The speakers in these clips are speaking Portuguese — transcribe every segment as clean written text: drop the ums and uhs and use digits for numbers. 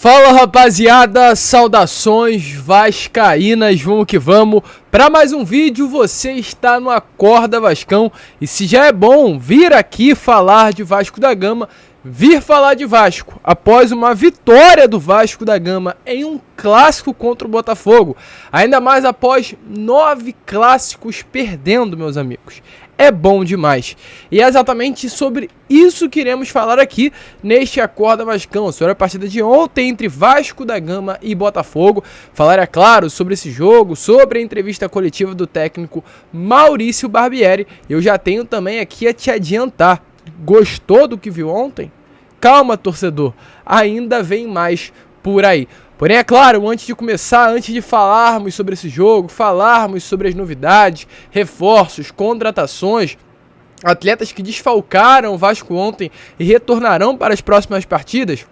Fala rapaziada, saudações vascaínas, vamos que vamos. Para mais um vídeo, você está no Acorda Vascão. E se já é bom vir aqui falar de Vasco da Gama, vir falar de Vasco após uma vitória do Vasco da Gama em um clássico contra o Botafogo. Ainda mais após 9 clássicos perdendo, meus amigos. É bom demais. E é exatamente sobre isso que iremos falar aqui neste Acorda Vascão, sobre a partida de ontem entre Vasco da Gama e Botafogo. Falar, é claro, sobre esse jogo, sobre a entrevista coletiva do técnico Maurício Barbieri. Eu já tenho também aqui a te adiantar. Gostou do que viu ontem? Calma, torcedor, ainda vem mais por aí. Porém, é claro, antes de começar, antes de falarmos sobre esse jogo, falarmos sobre as novidades, reforços, contratações, atletas que desfalcaram o Vasco ontem e retornarão para as próximas partidas,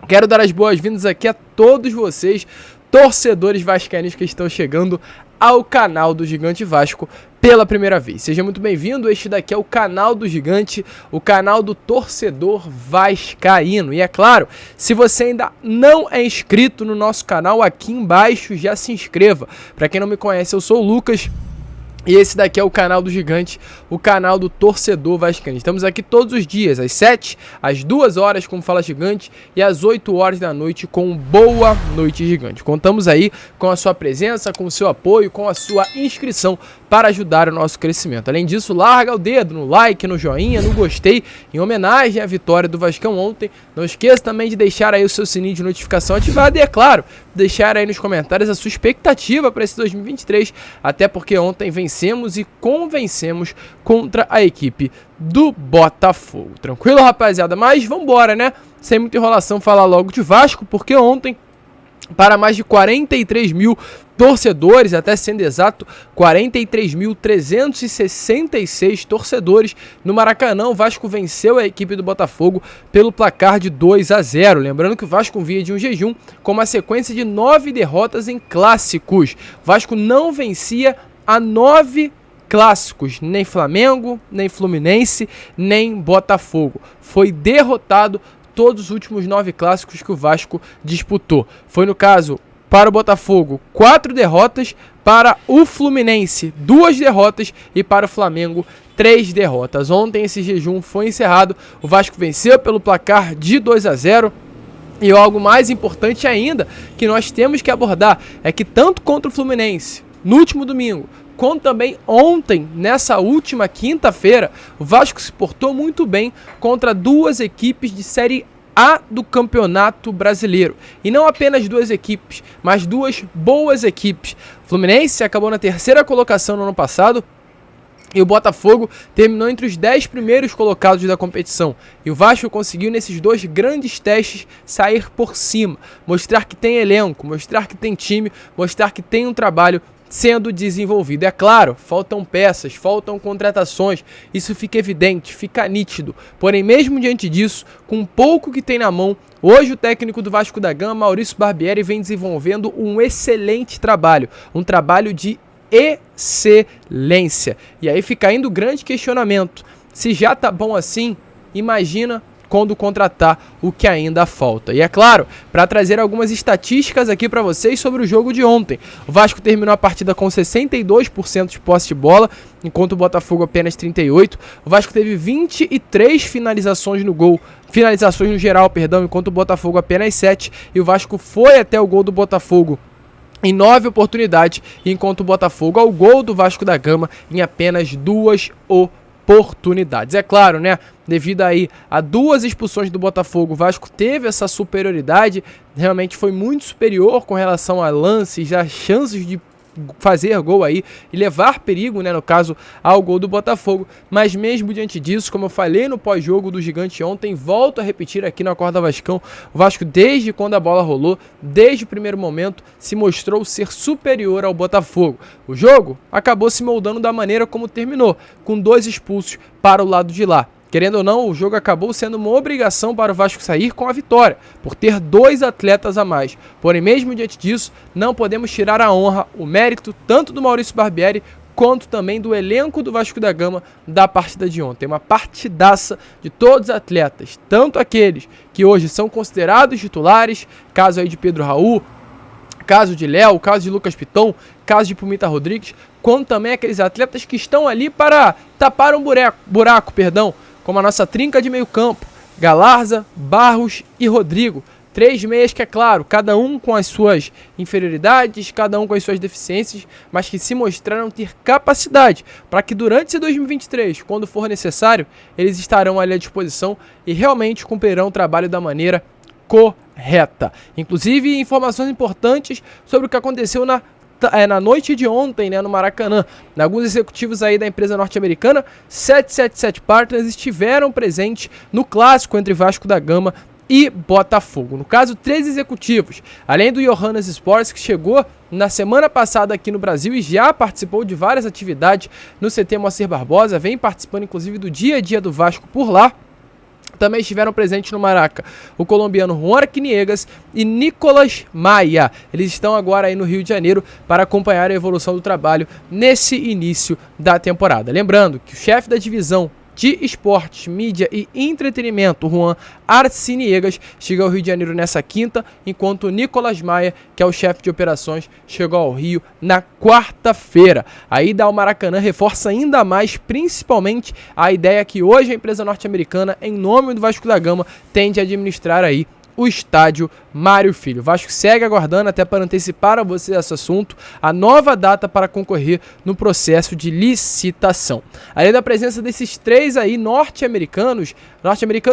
quero dar as boas-vindas aqui a todos vocês, torcedores vascaínos que estão chegando ao canal do Gigante Vasco pela primeira vez. Seja muito bem-vindo, este daqui é o canal do Gigante, o canal do torcedor vascaíno. E é claro, se você ainda não é inscrito no nosso canal, aqui embaixo já se inscreva. Para quem não me conhece, eu sou o Lucas. E esse daqui é o canal do Gigante, o canal do torcedor vascaíno. Estamos aqui todos os dias, às 7, às 2 horas com Fala Gigante e às 8 horas da noite com Boa Noite Gigante. Contamos aí com a sua presença, com o seu apoio, com a sua inscrição para ajudar o nosso crescimento. Além disso, larga o dedo no like, no joinha, no gostei, em homenagem à vitória do Vascão ontem. Não esqueça também de deixar aí o seu sininho de notificação ativado e, é claro, deixar aí nos comentários a sua expectativa para esse 2023, até porque ontem vencemos e convencemos contra a equipe do Botafogo. Tranquilo, rapaziada? Mas vambora, né? Sem muita enrolação, falar logo de Vasco, porque ontem, para mais de 43 mil torcedores, até sendo exato, 43.366 torcedores no Maracanã, o Vasco venceu a equipe do Botafogo pelo placar de 2-0. Lembrando que o Vasco vinha de um jejum com uma sequência de 9 derrotas em clássicos. O Vasco não vencia a 9 clássicos, nem Flamengo, nem Fluminense, nem Botafogo. Foi derrotado todos os últimos 9 clássicos que o Vasco disputou. Foi, no caso, para o Botafogo, 4 derrotas, para o Fluminense, 2 derrotas e para o Flamengo, 3 derrotas. Ontem esse jejum foi encerrado, o Vasco venceu pelo placar de 2-0. E algo mais importante ainda que nós temos que abordar é que tanto contra o Fluminense, no último domingo, quanto também ontem, nessa última quinta-feira, o Vasco se portou muito bem contra 2 equipes de Série A do Campeonato Brasileiro. E não apenas 2 equipes, mas 2 boas equipes. O Fluminense acabou na 3ª colocação no ano passado, e o Botafogo terminou entre os 10 primeiros colocados da competição. E o Vasco conseguiu nesses 2 grandes testes sair por cima. Mostrar que tem elenco, mostrar que tem time, mostrar que tem um trabalho sendo desenvolvido. É claro, faltam peças, faltam contratações, isso fica evidente, fica nítido. Porém, mesmo diante disso, com o pouco que tem na mão, hoje o técnico do Vasco da Gama, Maurício Barbieri, vem desenvolvendo um excelente trabalho, um trabalho de excelência. E aí fica ainda o grande questionamento: se já tá bom assim, imagina quando contratar o que ainda falta. E é claro, para trazer algumas estatísticas aqui para vocês sobre o jogo de ontem. O Vasco terminou a partida com 62% de posse de bola, enquanto o Botafogo apenas 38%. O Vasco teve 23 finalizações no gol, finalizações no geral, perdão, enquanto o Botafogo apenas 7%. E o Vasco foi até o gol do Botafogo em 9 oportunidades, enquanto o Botafogo ao gol do Vasco da Gama em apenas 2 oportunidades. É claro, né? Devido aí a 2 expulsões do Botafogo, o Vasco teve essa superioridade, realmente foi muito superior com relação a lances, a chances de fazer gol aí e levar perigo, né, no caso, ao gol do Botafogo. Mas mesmo diante disso, como eu falei no pós-jogo do Gigante ontem, volto a repetir aqui no Acorda Vascão, o Vasco, desde quando a bola rolou, desde o primeiro momento, se mostrou ser superior ao Botafogo. O jogo acabou se moldando da maneira como terminou, com 2 expulsos para o lado de lá. Querendo ou não, o jogo acabou sendo uma obrigação para o Vasco sair com a vitória, por ter 2 atletas a mais. Porém, mesmo diante disso, não podemos tirar a honra, o mérito, tanto do Maurício Barbieri quanto também do elenco do Vasco da Gama da partida de ontem. Uma partidaça de todos os atletas, tanto aqueles que hoje são considerados titulares, caso aí de Pedro Raul, caso de Léo, caso de Lucas Piton, caso de Pumita Rodrigues, quanto também aqueles atletas que estão ali para tapar um buraco, como a nossa trinca de meio campo, Galarza, Barros e Rodrigo. 3 meias que, é claro, cada um com as suas inferioridades, cada um com as suas deficiências, mas que se mostraram ter capacidade para que durante esse 2023, quando for necessário, eles estarão ali à disposição e realmente cumprirão o trabalho da maneira correta. Inclusive, informações importantes sobre o que aconteceu na noite de ontem, né, no Maracanã. Alguns executivos aí da empresa norte-americana 777 Partners estiveram presentes no clássico entre Vasco da Gama e Botafogo. No caso, 3 executivos, além do Johannes Sports, que chegou na semana passada aqui no Brasil e já participou de várias atividades no CT Moacir Barbosa, vem participando inclusive do dia a dia do Vasco por lá. Também estiveram presentes no Maraca o colombiano Juan Arquiniegas e Nicolas Maia. Eles estão agora aí no Rio de Janeiro para acompanhar a evolução do trabalho nesse início da temporada. Lembrando que o chefe da divisão de esportes, mídia e entretenimento, Juan Arquiniegas, chega ao Rio de Janeiro nessa quinta, enquanto o Nicolas Maia, que é o chefe de operações, chegou ao Rio na quarta-feira. A ida ao Maracanã reforça ainda mais, principalmente, a ideia que hoje a empresa norte-americana, em nome do Vasco da Gama, tende a administrar aí o estádio Mário Filho. O Vasco segue aguardando, até para antecipar a você esse assunto, a nova data para concorrer no processo de licitação. Além da presença desses 3 aí norte-americanos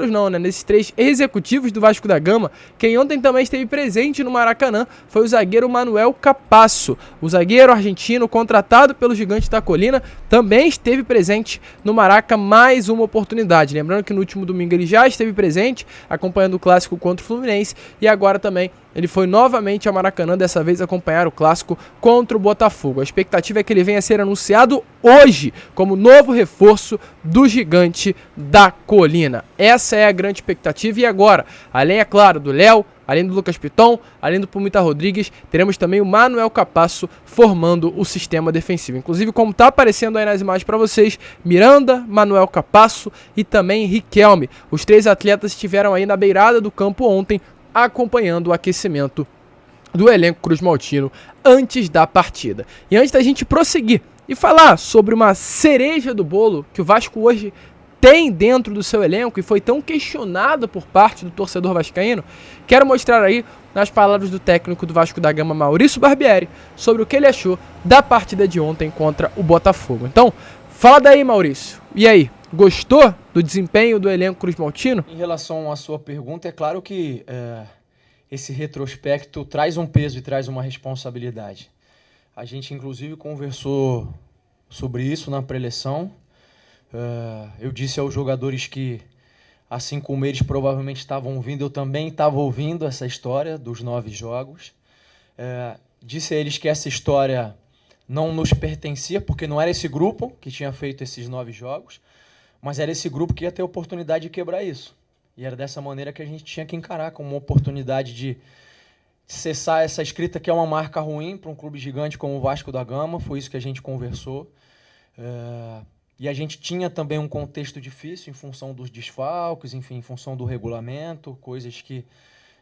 não, né? Nesses 3 executivos do Vasco da Gama, quem ontem também esteve presente no Maracanã foi o zagueiro Manuel Capasso. O zagueiro argentino, contratado pelo Gigante da Colina, também esteve presente no Maraca, mais uma oportunidade. Lembrando que no último domingo ele já esteve presente, acompanhando o clássico contra o Fluminense, e agora também ele foi novamente ao Maracanã, dessa vez acompanhar o clássico contra o Botafogo. A expectativa é que ele venha a ser anunciado hoje como novo reforço do Gigante da Colina. Essa é a grande expectativa. E agora, além, é claro, do Léo, além do Lucas Piton, além do Pumita Rodrigues, teremos também o Manuel Capasso formando o sistema defensivo. Inclusive, como está aparecendo aí nas imagens para vocês, Miranda, Manuel Capasso e também Riquelme. Os 3 atletas estiveram aí na beirada do campo ontem, acompanhando o aquecimento do elenco cruz-maltino antes da partida. E antes da gente prosseguir e falar sobre uma cereja do bolo que o Vasco hoje tem dentro do seu elenco e foi tão questionado por parte do torcedor vascaíno, quero mostrar aí nas palavras do técnico do Vasco da Gama, Maurício Barbieri, sobre o que ele achou da partida de ontem contra o Botafogo. Então, fala daí, Maurício. E aí, gostou do desempenho do elenco cruz-maltino? Em relação à sua pergunta, é claro que esse retrospecto traz um peso e traz uma responsabilidade. A gente, inclusive, conversou sobre isso na pré-eleição. Eu disse aos jogadores que, assim como eles provavelmente estavam ouvindo, eu também estava ouvindo essa história dos 9 jogos. Disse a eles que essa história não nos pertencia, porque não era esse grupo que tinha feito esses 9 jogos, mas era esse grupo que ia ter a oportunidade de quebrar isso. E era dessa maneira que a gente tinha que encarar, como uma oportunidade de cessar essa escrita, que é uma marca ruim para um clube gigante como o Vasco da Gama. Foi isso que a gente conversou. E a gente tinha também um contexto difícil em função dos desfalques, enfim, em função do regulamento, coisas que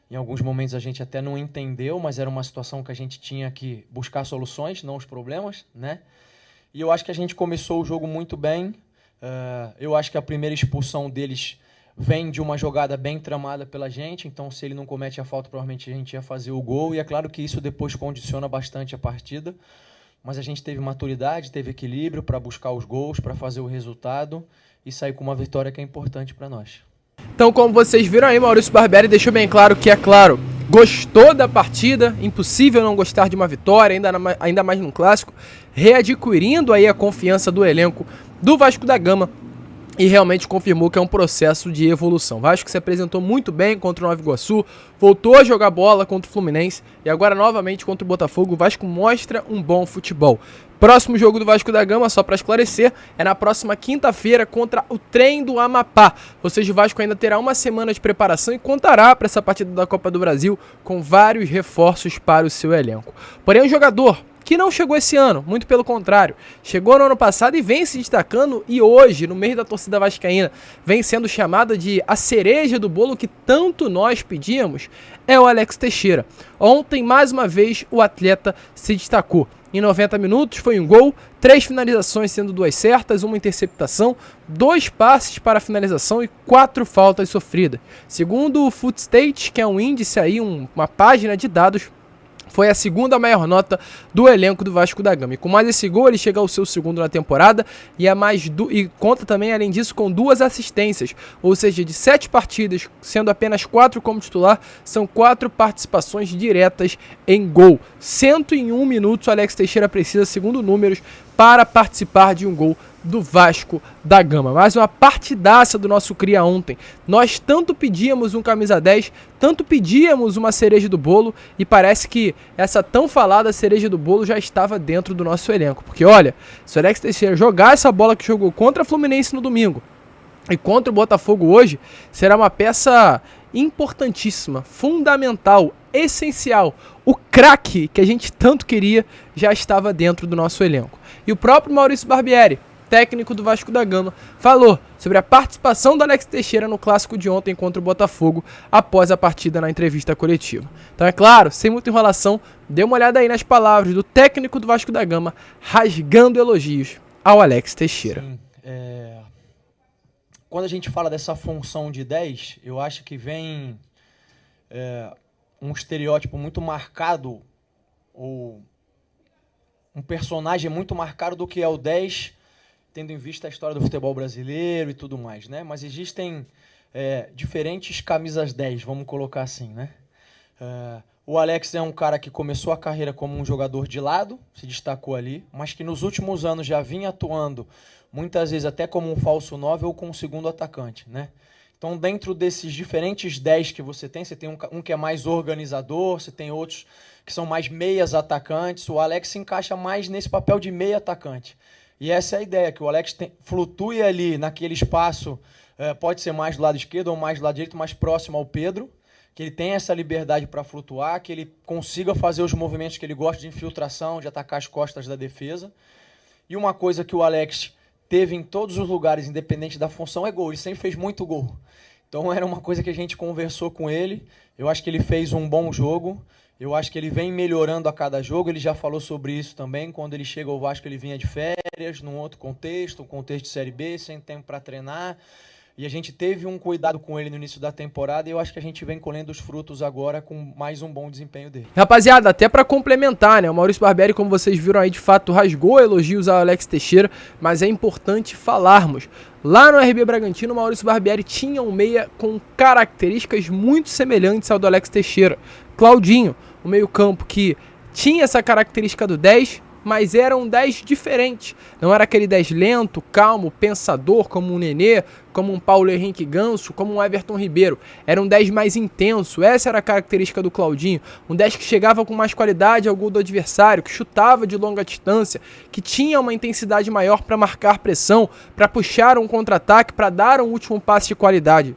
em alguns momentos a gente até não entendeu, mas era uma situação que a gente tinha que buscar soluções, não os problemas, né? E eu acho que a gente começou o jogo muito bem. Eu acho que a primeira expulsão deles vem de uma jogada bem tramada pela gente, então se ele não comete a falta, provavelmente a gente ia fazer o gol, e é claro que isso depois condiciona bastante a partida, mas a gente teve maturidade, teve equilíbrio para buscar os gols, para fazer o resultado e sair com uma vitória que é importante para nós. Então, como vocês viram aí, Maurício Barbieri deixou bem claro que, é claro, gostou da partida, impossível não gostar de uma vitória, ainda mais num clássico, readquirindo aí a confiança do elenco do Vasco da Gama e realmente confirmou que é um processo de evolução. O Vasco se apresentou muito bem contra o Nova Iguaçu, voltou a jogar bola contra o Fluminense e agora novamente contra o Botafogo. O Vasco mostra um bom futebol. Próximo jogo do Vasco da Gama, só para esclarecer, é na próxima quinta-feira contra o Trem do Amapá. Ou seja, o Vasco ainda terá uma semana de preparação e contará para essa partida da Copa do Brasil com vários reforços para o seu elenco. Porém, um jogador que não chegou esse ano, muito pelo contrário. Chegou no ano passado e vem se destacando, e hoje, no meio da torcida vascaína, vem sendo chamada de a cereja do bolo que tanto nós pedíamos, é o Alex Teixeira. Ontem, mais uma vez, o atleta se destacou. Em 90 minutos foi um gol, 3 finalizações sendo 2 certas, 1 interceptação, 2 passes para finalização e 4 faltas sofridas. Segundo o Footstate, que é um índice aí, uma página de dados, foi a segunda maior nota do elenco do Vasco da Gama. E com mais esse gol, ele chega ao seu segundo na temporada e conta também, além disso, com 2 assistências. Ou seja, de 7 partidas, sendo apenas 4 como titular, são 4 participações diretas em gol. 101 minutos o Alex Teixeira precisa, segundo números, para participar de um gol do Vasco da Gama. Mais uma partidaça do nosso cria ontem. Nós tanto pedíamos um camisa 10, tanto pedíamos uma cereja do bolo, e parece que essa tão falada cereja do bolo já estava dentro do nosso elenco. Porque olha, se o Alex Teixeira jogar essa bola que jogou contra a Fluminense no domingo e contra o Botafogo hoje, será uma peça importantíssima, fundamental, essencial. O craque que a gente tanto queria já estava dentro do nosso elenco. E o próprio Maurício Barbieri, técnico do Vasco da Gama, falou sobre a participação do Alex Teixeira no clássico de ontem contra o Botafogo após a partida na entrevista coletiva. Então é claro, sem muita enrolação, dê uma olhada aí nas palavras do técnico do Vasco da Gama, rasgando elogios ao Alex Teixeira. Sim, quando a gente fala dessa função de 10, eu acho que vem um estereótipo muito marcado, ou um personagem muito marcado do que é o 10, tendo em vista a história do futebol brasileiro e tudo mais, né? Mas existem diferentes camisas 10, vamos colocar assim, né? O Alex é um cara que começou a carreira como um jogador de lado, se destacou ali, mas que nos últimos anos já vinha atuando, muitas vezes até como um falso 9 ou como um segundo atacante, né? Então, dentro desses diferentes 10 que você tem um que é mais organizador, você tem outros que são mais meias atacantes. O Alex se encaixa mais nesse papel de meia atacante. E essa é a ideia, que o Alex flutue ali naquele espaço, pode ser mais do lado esquerdo ou mais do lado direito, mais próximo ao Pedro, que ele tenha essa liberdade para flutuar, que ele consiga fazer os movimentos que ele gosta de infiltração, de atacar as costas da defesa. E uma coisa que o Alex teve em todos os lugares, independente da função, é gol. Ele sempre fez muito gol. Então era uma coisa que a gente conversou com ele. Eu acho que ele fez um bom jogo. Eu acho que ele vem melhorando a cada jogo. Ele já falou sobre isso também. Quando ele chega ao Vasco, ele vinha de férias, num outro contexto, um contexto de Série B, sem tempo para treinar. E a gente teve um cuidado com ele no início da temporada e eu acho que a gente vem colhendo os frutos agora com mais um bom desempenho dele. Rapaziada, até pra complementar, né? O Maurício Barbieri, como vocês viram aí, de fato rasgou elogios ao Alex Teixeira, mas é importante falarmos. Lá no RB Bragantino, o Maurício Barbieri tinha um meia com características muito semelhantes ao do Alex Teixeira. Claudinho, o meio-campo que tinha essa característica do 10, mas era um 10 diferente. Não era aquele 10 lento, calmo, pensador, como um Nenê, como um Paulo Henrique Ganso, como um Everton Ribeiro. Era um 10 mais intenso, essa era a característica do Claudinho. Um 10 que chegava com mais qualidade ao gol do adversário, que chutava de longa distância, que tinha uma intensidade maior para marcar pressão, para puxar um contra-ataque, para dar um último passe de qualidade.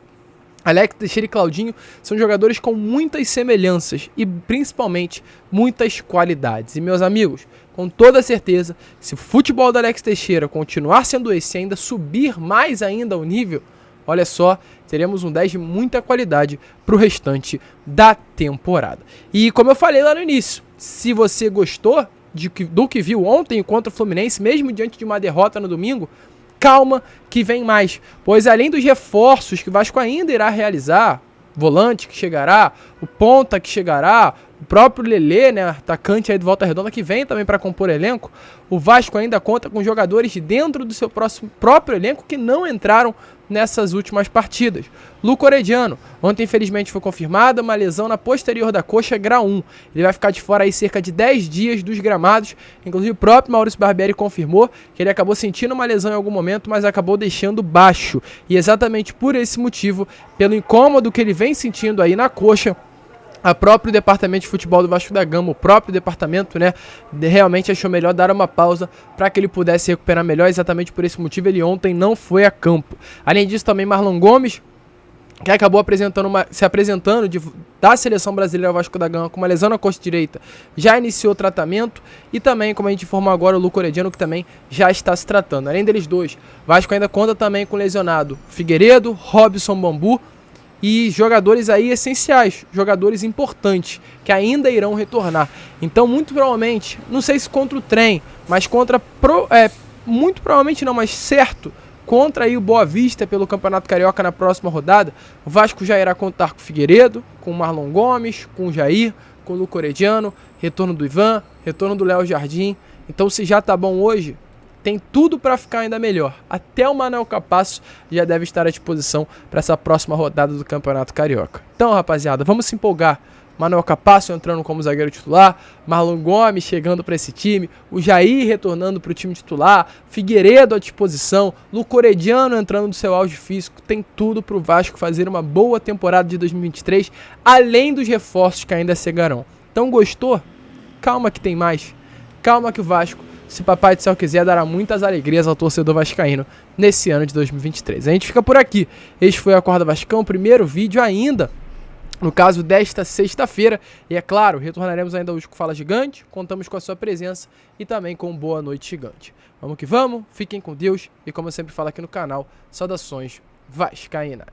Alex Teixeira e Claudinho são jogadores com muitas semelhanças e principalmente muitas qualidades. E meus amigos, com toda certeza, se o futebol do Alex Teixeira continuar sendo esse e ainda subir mais ainda o nível, olha só, teremos um 10 de muita qualidade para o restante da temporada. E como eu falei lá no início, se você gostou do que viu ontem contra o Fluminense, mesmo diante de uma derrota no domingo, calma que vem mais, pois além dos reforços que o Vasco ainda irá realizar, volante que chegará, o ponta que chegará, o próprio Lelê, né, atacante aí do Volta Redonda, que vem também para compor elenco, o Vasco ainda conta com jogadores dentro do seu próprio elenco que não entraram nessas últimas partidas. Luco Orediano, ontem infelizmente foi confirmada uma lesão na posterior da coxa grau 1. Ele vai ficar de fora aí cerca de 10 dias dos gramados. Inclusive o próprio Maurício Barbieri confirmou que ele acabou sentindo uma lesão em algum momento, mas acabou deixando baixo. E exatamente por esse motivo, pelo incômodo que ele vem sentindo aí na coxa, a próprio departamento de futebol do Vasco da Gama, o próprio departamento, né, realmente achou melhor dar uma pausa para que ele pudesse recuperar melhor. Exatamente por esse motivo ele ontem não foi a campo. Além disso, também Marlon Gomes que acabou se apresentando da seleção brasileira Vasco da Gama com uma lesão na costa direita, já iniciou o tratamento, e também, como a gente informou agora, o Luco Orediano, que também já está se tratando. Além deles dois, Vasco ainda conta também com o lesionado Figueiredo, Robson Bambu, e jogadores aí essenciais, jogadores importantes, que ainda irão retornar. Então, muito provavelmente, não sei se contra o Trem, mas muito provavelmente não, mas certo, contra aí o Boa Vista pelo Campeonato Carioca na próxima rodada, o Vasco já irá contar com o Figueiredo, com o Marlon Gomes, com o Jair, com o Luco Orediano, retorno do Ivan, retorno do Léo Jardim. Então, se já tá bom hoje, tem tudo para ficar ainda melhor. Até o Manuel Capasso já deve estar à disposição para essa próxima rodada do Campeonato Carioca. Então, rapaziada, vamos se empolgar. Manuel Capasso entrando como zagueiro titular, Marlon Gomes chegando para esse time, o Jair retornando para o time titular, Figueiredo à disposição, Luco Orediano entrando no seu auge físico. Tem tudo para o Vasco fazer uma boa temporada de 2023, além dos reforços que ainda chegarão. Então, gostou? Calma que tem mais. Calma que o Vasco, se Papai do Céu quiser, dará muitas alegrias ao torcedor vascaíno nesse ano de 2023. A gente fica por aqui. Este foi o Acorda Vascão, o primeiro vídeo ainda, no caso desta sexta-feira. E é claro, retornaremos ainda hoje com Fala Gigante, contamos com a sua presença e também com Boa Noite Gigante. Vamos que vamos, fiquem com Deus e, como eu sempre falo aqui no canal, saudações vascaínas.